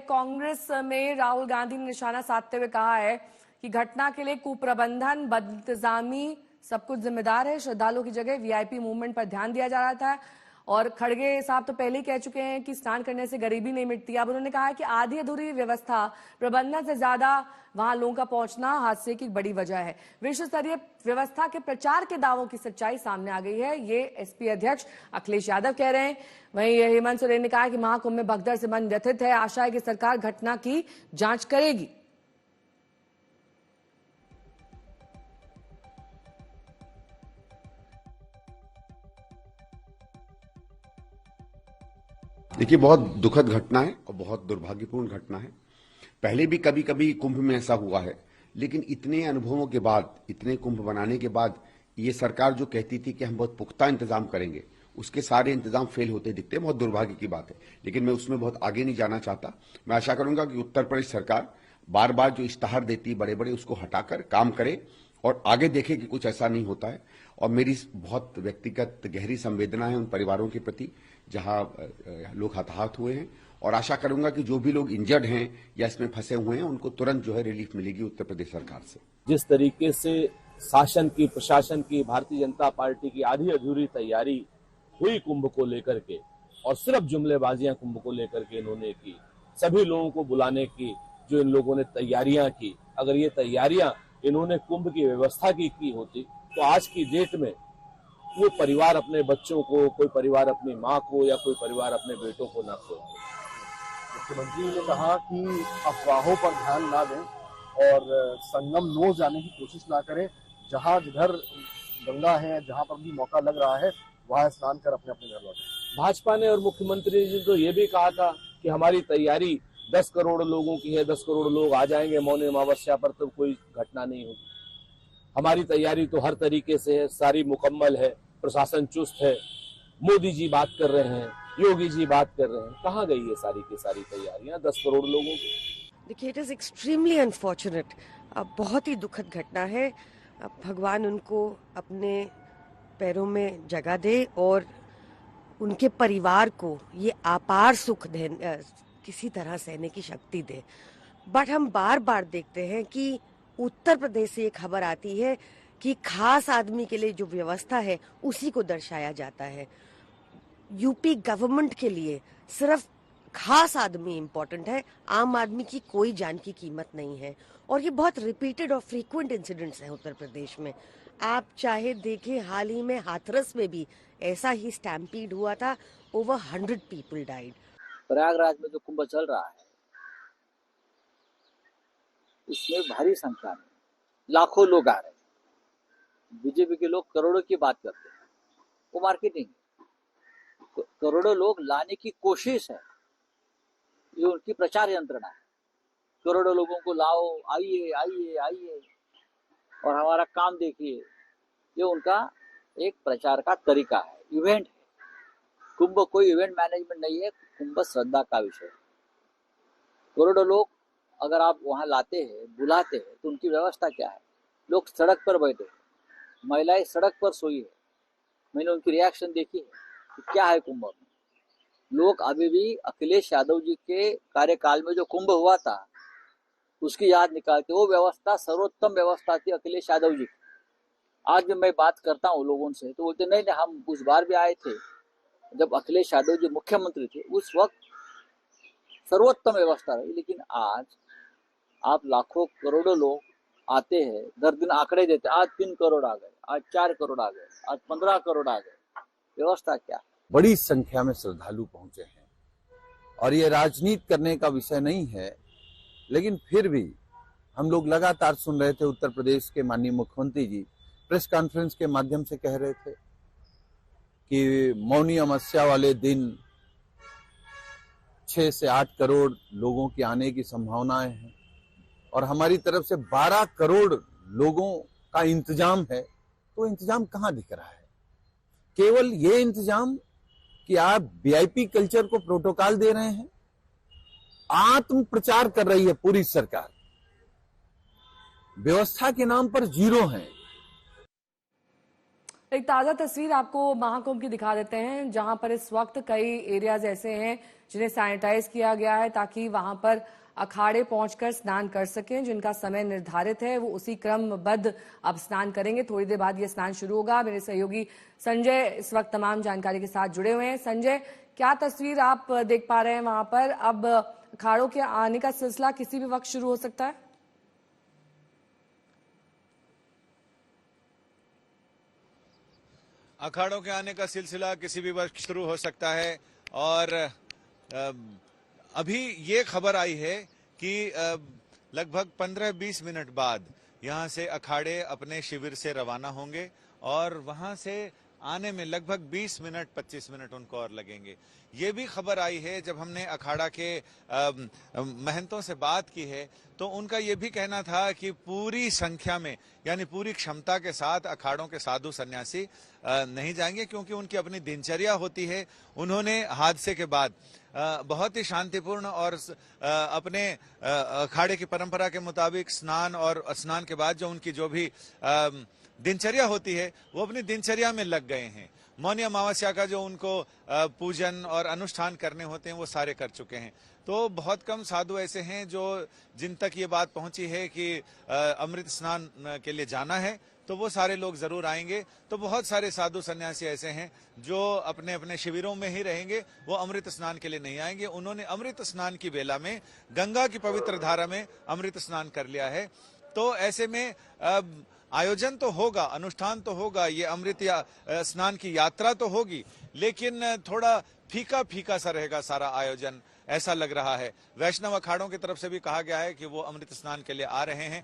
कांग्रेस में राहुल गांधी ने निशाना साधते हुए कहा है कि घटना के लिए कुप्रबंधन, बदइंतजामी सब कुछ जिम्मेदार है। श्रद्धालुओं की जगह वीआईपी मूवमेंट पर ध्यान दिया जा रहा था। और खड़गे साहब तो पहले ही कह चुके हैं कि स्नान करने से गरीबी नहीं मिटती। अब उन्होंने कहा है कि आधी अधूरी व्यवस्था, प्रबंधन से ज्यादा वहां लोगों का पहुंचना हादसे की बड़ी वजह है। विश्व स्तरीय व्यवस्था के प्रचार के दावों की सच्चाई सामने आ गई है, ये एसपी अध्यक्ष अखिलेश यादव कह रहे हैं। वहीं हेमंत सोरेन ने कहा कि महाकुंभ में भगदड़ से मन व्यथित है, आशा है कि सरकार घटना की जांच करेगी। देखिए, बहुत दुखद घटना है और बहुत दुर्भाग्यपूर्ण घटना है। पहले भी कभी कभी कुंभ में ऐसा हुआ है, लेकिन इतने अनुभवों के बाद, इतने कुंभ बनाने के बाद ये सरकार जो कहती थी कि हम बहुत पुख्ता इंतजाम करेंगे, उसके सारे इंतजाम फेल होते दिखते हैं। बहुत दुर्भाग्य की बात है, लेकिन मैं उसमें बहुत आगे नहीं जाना चाहता। मैं आशा करूंगा कि उत्तर प्रदेश सरकार बार बार जो इश्तहार देती है बड़े बड़े, उसको हटाकर काम करे और आगे देखे कि कुछ ऐसा नहीं होता है। और मेरी बहुत व्यक्तिगत गहरी संवेदना है उन परिवारों के प्रति जहां लोग हताहत हुए हैं, और आशा करूंगा कि जो भी लोग इंजर्ड हैं या इसमें फंसे हुए हैं उनको तुरंत जो है रिलीफ मिलेगी उत्तर प्रदेश सरकार से। जिस तरीके से शासन की, प्रशासन की, भारतीय जनता पार्टी की आधी अधूरी तैयारी हुई कुंभ को लेकर के, और सिर्फ जुमलेबाजियां कुंभ को लेकर के इन्होंने की, सभी लोगों को बुलाने की जो इन लोगों ने तैयारियां की, अगर ये तैयारियां इन्होंने कुंभ की व्यवस्था की होती तो आज की डेट में कोई परिवार अपने बच्चों को, कोई परिवार अपनी माँ को, या कोई परिवार अपने बेटों को ना खोए। मुख्यमंत्री ने कहा कि अफवाहों पर ध्यान ना दें और संगम न जाने की कोशिश ना करें। जहां जिधर गंगा है, जहां पर भी मौका लग रहा है, वहां स्नान कर अपने अपने घर लौटें। भाजपा ने और मुख्यमंत्री जी तो ये भी कहा था कि हमारी तैयारी 10 करोड़ लोगों की है, 10 करोड़ लोग आ जाएंगे मौनी अमावस्या पर तो कोई घटना नहीं होगी। हमारी तैयारी तो हर तरीके से है, सारी मुकम्मल है, प्रशासन चुस्त है। मोदी जी बात कर रहे हैं, योगी जी बात कर रहे हैं, कहाँ गई ये सारी की सारी तैयारियां 10 करोड़ लोगों की? देखिए, इट इज एक्सट्रीमली अनफॉर्चुनेट, बहुत ही दुखद घटना है। भगवान उनको अपने पैरों में जगह दे और उनके परिवार को ये अपार सुख दे, किसी तरह सहने की शक्ति दे। बट हम बार बार देखते हैं कि उत्तर प्रदेश से ये खबर आती है कि खास आदमी के लिए जो व्यवस्था है उसी को दर्शाया जाता है। यूपी गवर्नमेंट के लिए सिर्फ खास आदमी इम्पोर्टेंट है, आम आदमी की कोई जान की कीमत नहीं है। और ये बहुत रिपीटेड और फ्रीक्वेंट इंसिडेंट्स हैं उत्तर प्रदेश में। आप चाहे देखें, हाल ही में हाथरस में भी ऐसा ही स्टैम्पीड हुआ था, ओवर 100 पीपल डाइड। प्रयागराज में जो कुंभ चल रहा है, इसमें भारी संख्या में लाखों लोग आ रहे हैं। बीजेपी के लोग करोड़ों की बात करते हैं, वो मार्केटिंग है। करोड़ों लोग लाने की कोशिश है, ये उनकी प्रचार यंत्रणा है। करोड़ों लोगों को लाओ, आइए आइए आइए और हमारा काम देखिए, ये उनका एक प्रचार का तरीका है, इवेंट है। कुंभ कोई इवेंट मैनेजमेंट नहीं है, कुंभ श्रद्धा का विषय है। करोड़ों लोग अगर आप वहां लाते हैं, बुलाते हैं, तो उनकी व्यवस्था क्या है? लोग सड़क पर बैठे, महिलाएं सड़क पर सोई है। मैंने उनकी रिएक्शन देखी है कि क्या है कुंभ में। लोग अभी भी अखिलेश यादव जी के कार्यकाल में जो कुंभ हुआ था उसकी याद निकालते। वो व्यवस्था सर्वोत्तम व्यवस्था थी अखिलेश यादव जी की। आज भी मैं बात करता हूँ लोगों से तो बोलते नहीं, हम उस बार भी आए थे जब अखिलेश यादव जी मुख्यमंत्री थे, उस वक्त सर्वोत्तम व्यवस्था रही। लेकिन आज आप लाखों करोड़ों लोग आते हैं, दर दिन आंकड़े देते, आज 3 करोड़ आ गए, आज 4 करोड़ आ गए, आज 15 करोड़ आ गए। व्यवस्था क्या? बड़ी संख्या में श्रद्धालु पहुंचे हैं और ये राजनीति करने का विषय नहीं है, लेकिन फिर भी हम लोग लगातार सुन रहे थे। उत्तर प्रदेश के माननीय मुख्यमंत्री जी प्रेस कॉन्फ्रेंस के माध्यम से कह रहे थे कि मौनी अमावस्या वाले दिन 6 से 8 करोड़ लोगों की आने की संभावनाएं हैं और हमारी तरफ से 12 करोड़ लोगों का इंतजाम है। तो इंतजाम कहां दिख रहा है? केवल ये इंतजाम कि आप वीआईपी कल्चर को प्रोटोकॉल दे रहे हैं। आत्म प्रचार कर रही है पूरी सरकार, व्यवस्था के नाम पर जीरो है। एक ताजा तस्वीर आपको महाकुंभ की दिखा देते हैं, जहां पर इस वक्त कई एरियाज ऐसे हैं जिन्हें सैनिटाइज किया गया है ताकि वहां पर अखाड़े पहुंचकर स्नान कर सकें। जिनका समय निर्धारित है वो उसी क्रमबद्ध अब स्नान करेंगे। थोड़ी देर बाद ये स्नान शुरू होगा। मेरे सहयोगी संजय इस वक्त तमाम जानकारी के साथ जुड़े हुए हैं। संजय, क्या तस्वीर आप देख पा रहे हैं वहां पर? अब अखाड़ों के आने का सिलसिला किसी भी वक्त शुरू हो सकता है? अखाड़ों के आने का सिलसिला किसी भी वक्त शुरू हो सकता है और अभी ये खबर आई है कि लगभग 15-20 मिनट बाद यहां से अखाड़े अपने शिविर से रवाना होंगे और वहां से आने में लगभग 20 मिनट 25 मिनट उनको और लगेंगे। ये भी खबर आई है, जब हमने अखाड़ा के महंतों से बात की है तो उनका ये भी कहना था कि पूरी संख्या में यानी पूरी क्षमता के साथ अखाड़ों के साधु सन्यासी नहीं जाएंगे, क्योंकि उनकी अपनी दिनचर्या होती है। उन्होंने हादसे के बाद बहुत ही शांतिपूर्ण और अपने अखाड़े की परंपरा के मुताबिक स्नान और स्नान के बाद जो उनकी जो भी दिनचर्या होती है वो अपनी दिनचर्या में लग गए हैं। मौनी अमावस्या का जो उनको पूजन और अनुष्ठान करने होते हैं वो सारे कर चुके हैं। तो बहुत कम साधु ऐसे हैं जो जिन तक ये बात पहुंची है कि अमृत स्नान के लिए जाना है, तो वो सारे लोग जरूर आएंगे। तो बहुत सारे साधु सन्यासी ऐसे हैं जो अपने अपने शिविरों में ही रहेंगे, वो अमृत स्नान के लिए नहीं आएंगे। उन्होंने अमृत स्नान की बेला में गंगा की पवित्र धारा में अमृत स्नान कर लिया है। तो ऐसे में आयोजन तो होगा, अनुष्ठान तो होगा, ये अमृत या स्नान की यात्रा तो होगी, लेकिन थोड़ा फीका फीका सा रहेगा सारा आयोजन, ऐसा लग रहा है। वैष्णव अखाड़ों की तरफ से भी कहा गया है कि वो अमृत स्नान के लिए आ रहे हैं